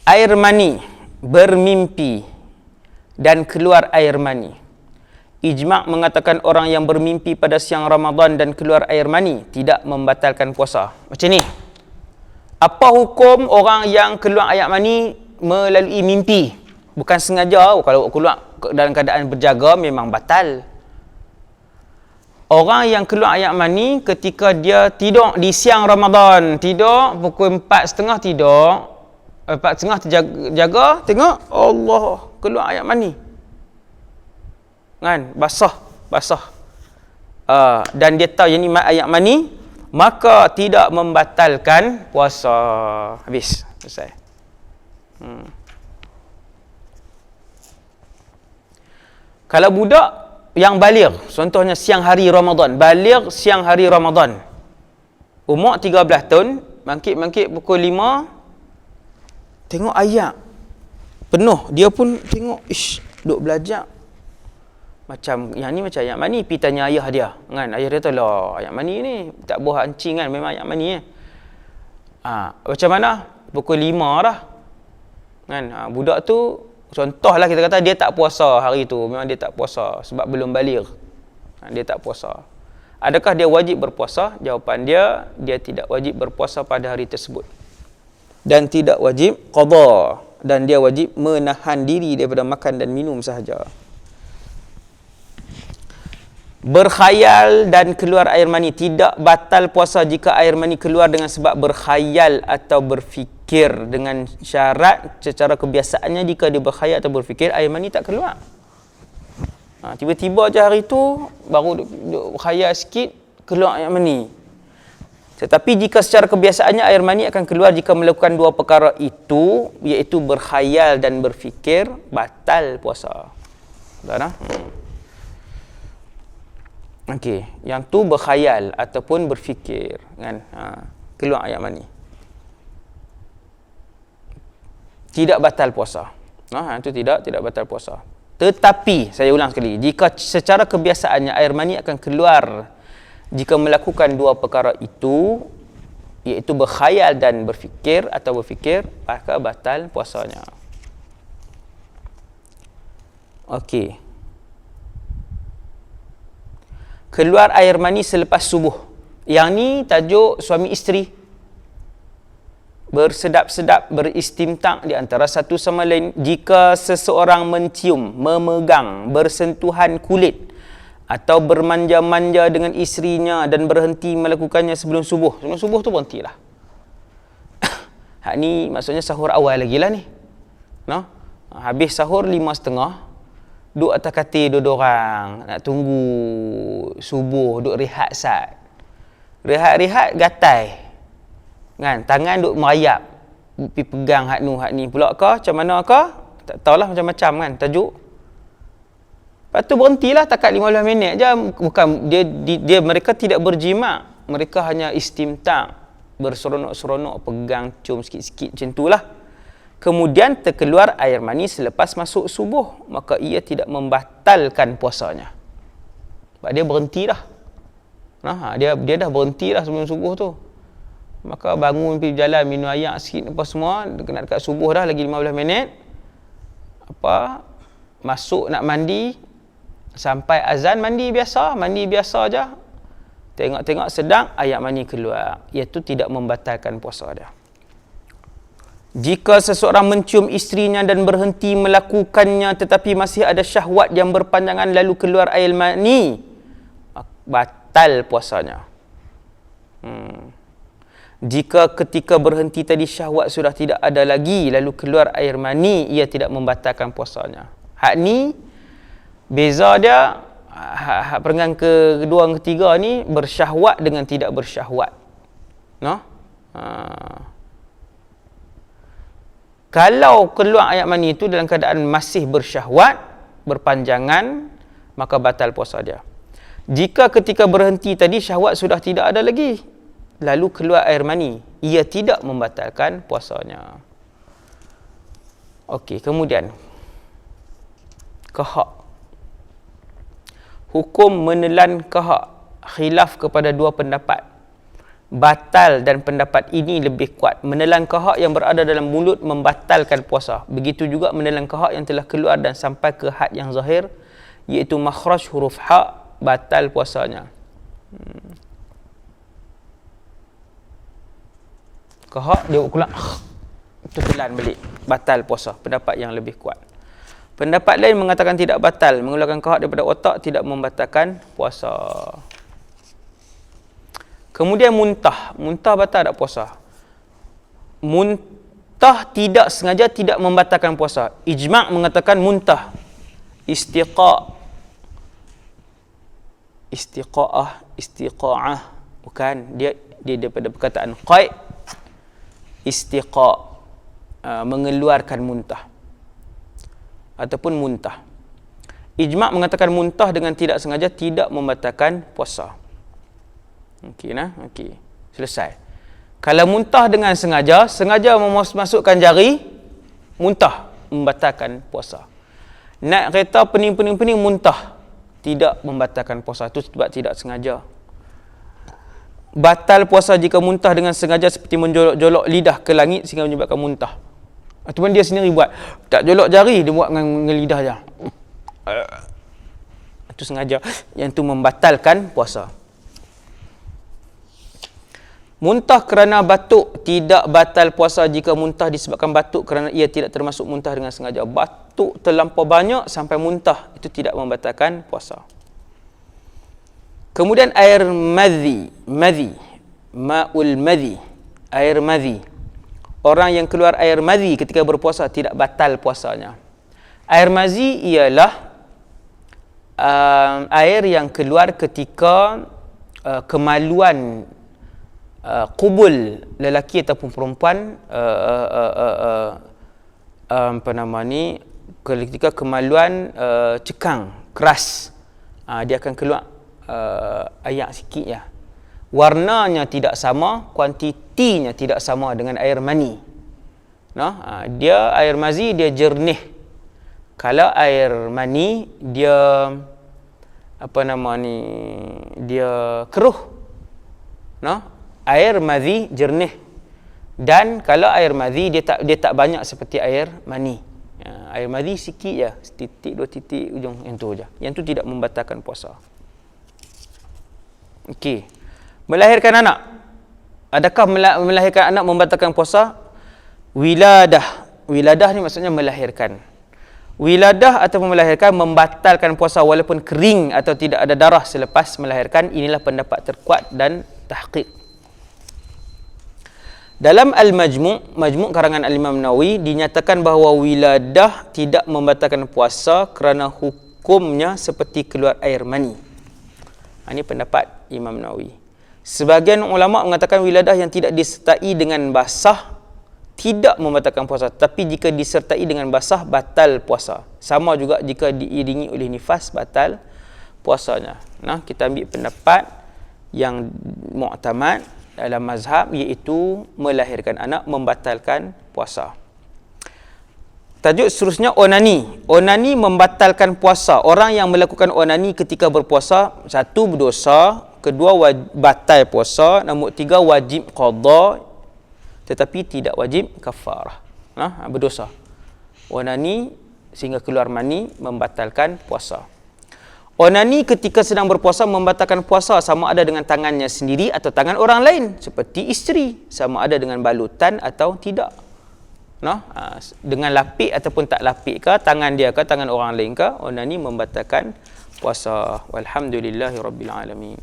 air mani, bermimpi dan keluar air mani. Ijma' mengatakan orang yang bermimpi pada siang Ramadan dan keluar air mani tidak membatalkan puasa. Macam ni. Apa hukum orang yang keluar air mani melalui mimpi? Bukan sengaja. Kalau keluar dalam keadaan berjaga memang batal. Orang yang keluar air mani ketika dia tidur di siang Ramadan, tidur pukul 4.30 tidur, 4.30 terjaga, tengok Allah keluar air mani. Kan? Basah. Dan dia tahu yang ni air mani, maka tidak membatalkan puasa. Habis. Selesai. Kalau budak yang baligh, contohnya siang hari Ramadan, baligh siang hari Ramadan, umur 13 tahun, bangkit pukul 5, tengok ayat penuh, dia pun tengok, duk belajar. Macam yang ni macam ayat mani, pergi tanya ayah dia. Kan? Ayah dia tahu lah, ayat mani ni tak buah hancing kan, memang ayat mani. Macam mana? Pukul 5 dah. Kan? Budak tu, contohlah kita kata dia tak puasa hari tu, memang dia tak puasa sebab belum baligh. Dia tak puasa. Adakah dia wajib berpuasa? Jawapan dia tidak wajib berpuasa pada hari tersebut. Dan tidak wajib qada, dan dia wajib menahan diri daripada makan dan minum sahaja. Berkhayal dan keluar air mani, tidak batal puasa jika air mani keluar dengan sebab berkhayal atau berfikir, dengan syarat secara kebiasaannya jika dia berkhayal atau berfikir air mani tak keluar. Tiba-tiba je hari tu baru duk khayal sikit keluar air mani. Tetapi jika secara kebiasaannya air mani akan keluar jika melakukan dua perkara itu, iaitu berkhayal dan berfikir, batal puasa. Dah. Okey, yang tu berkhayal ataupun berfikir, kan? Keluar air mani. Tidak batal puasa. Itu tidak batal puasa. Tetapi, saya ulang sekali, jika secara kebiasaannya air mani akan keluar jika melakukan dua perkara itu, iaitu berkhayal dan berfikir atau berfikir, maka batal puasanya. Okey. Keluar air mani selepas subuh. Yang ni tajuk suami isteri bersedap-sedap, beristimtak di antara satu sama lain jika seseorang mencium, memegang, bersentuhan kulit atau bermanja-manja dengan isterinya dan berhenti melakukannya sebelum subuh. Sebelum subuh tu berhentilah. Hak ni maksudnya sahur awal lagi lah ni. Habis sahur 5.30, duduk atas katil dua orang, nak tunggu subuh, duduk rehat sat. Rehat gatai. Kan? Tangan duduk merayap. Pergi pegang hak ni pula ke, macam mana ke? Tak tahulah, macam-macam kan tajuk. Lepas tu berhentilah takat 15 minit je. Bukan dia mereka tidak berjima. Mereka hanya istimtak, berseronok-seronok, pegang, cium sikit-sikit macam itulah. Kemudian terkeluar air mani selepas masuk subuh, maka ia tidak membatalkan puasanya. Sebab dia berhenti dah. Dia dah berhenti dah sebelum subuh tu. Maka bangun pergi jalan, minum air sikit apa semua, nak dekat subuh dah, lagi 15 minit. Masuk nak mandi, sampai azan mandi biasa je. Tengok-tengok sedang air mani keluar, iaitu tidak membatalkan puasa dia. Jika seseorang mencium isterinya dan berhenti melakukannya tetapi masih ada syahwat yang berpanjangan lalu keluar air mani, batal puasanya. Jika ketika berhenti tadi syahwat sudah tidak ada lagi lalu keluar air mani, ia tidak membatalkan puasanya. Hak ni beza dia, perenggan kedua dan ketiga ni bersyahwat dengan tidak bersyahwat. Kalau keluar air mani itu dalam keadaan masih bersyahwat, berpanjangan, maka batal puasa dia. Jika ketika berhenti tadi syahwat sudah tidak ada lagi, lalu keluar air mani, ia tidak membatalkan puasanya. Okey, kemudian kahak. Hukum menelan kahak khilaf kepada dua pendapat. batal dan pendapat ini lebih kuat. Menelan kahak yang berada dalam mulut membatalkan puasa. Begitu juga menelan kahak yang telah keluar dan sampai ke had yang zahir, iaitu makhraj huruf ha, batal puasanya. Kahak dia keluar itu telan balik, batal puasa. Pendapat yang lebih kuat. Pendapat lain mengatakan tidak batal. Mengeluarkan kahak daripada otak tidak membatalkan puasa. Kemudian muntah. Muntah batal tak puasa? Muntah tidak sengaja tidak membatalkan puasa. Ijma' mengatakan muntah. Istiqa'ah. Bukan. Dia daripada perkataan qai'. Mengeluarkan muntah. Ataupun muntah. Ijma' mengatakan muntah dengan tidak sengaja tidak membatalkan puasa. Okey nah, okey. Selesai. Kalau muntah dengan sengaja memasukkan jari, muntah membatalkan puasa. Naik kereta pening muntah, tidak membatalkan puasa. Itu sebab tidak sengaja. Batal puasa jika muntah dengan sengaja seperti menjolok-jolok lidah ke langit sehingga menyebabkan muntah. Ataupun dia sendiri buat, tak jolok jari, dia buat dengan lidah je. Itu sengaja. Yang itu membatalkan puasa. Muntah kerana batuk tidak batal puasa jika muntah disebabkan batuk kerana ia tidak termasuk muntah dengan sengaja. Batuk terlampau banyak sampai muntah, itu tidak membatalkan puasa. Kemudian air madhi, ma'ul madhi, air madhi. Orang yang keluar air madhi ketika berpuasa tidak batal puasanya. Air madhi ialah air yang keluar ketika kemaluan kubul lelaki ataupun perempuan ketika kemaluan cekang keras, dia akan keluar ayak sikit ya. Warnanya tidak sama, kuantitinya tidak sama dengan air mani. Dia air mazi dia jernih. Kalau air mani dia dia keruh. Air madhi jernih. Dan kalau air madhi dia tak banyak seperti air mani. Air madhi sikit je, setitik dua titik ujung, yang tu je. Yang tu tidak membatalkan puasa. Okey. Melahirkan anak. Adakah melahirkan anak membatalkan puasa? Wiladah. Wiladah ni maksudnya melahirkan. Wiladah atau melahirkan membatalkan puasa walaupun kering atau tidak ada darah selepas melahirkan. Inilah pendapat terkuat dan tahqiq. Dalam Al-Majmu', Majmu' karangan Al-Imam Nawawi, dinyatakan bahawa wiladah tidak membatalkan puasa kerana hukumnya seperti keluar air mani. Ini pendapat Imam Nawawi. Sebahagian ulama mengatakan wiladah yang tidak disertai dengan basah tidak membatalkan puasa, tapi jika disertai dengan basah batal puasa. Sama juga jika diiringi oleh nifas batal puasanya. Kita ambil pendapat yang mu'tamad dalam mazhab, iaitu melahirkan anak membatalkan puasa. Tajuk seterusnya onani. Onani membatalkan puasa. Orang yang melakukan onani ketika berpuasa, satu berdosa, kedua batal puasa, nombor tiga wajib qada tetapi tidak wajib kafarah. Berdosa. Onani sehingga keluar mani membatalkan puasa. Onani ketika sedang berpuasa membatalkan puasa, sama ada dengan tangannya sendiri atau tangan orang lain, seperti isteri, sama ada dengan balutan atau tidak. Dengan lapik ataupun tak lapik ke, tangan dia ke, tangan orang lain ke, onani membatalkan puasa. Walhamdulillahirabbil alamin.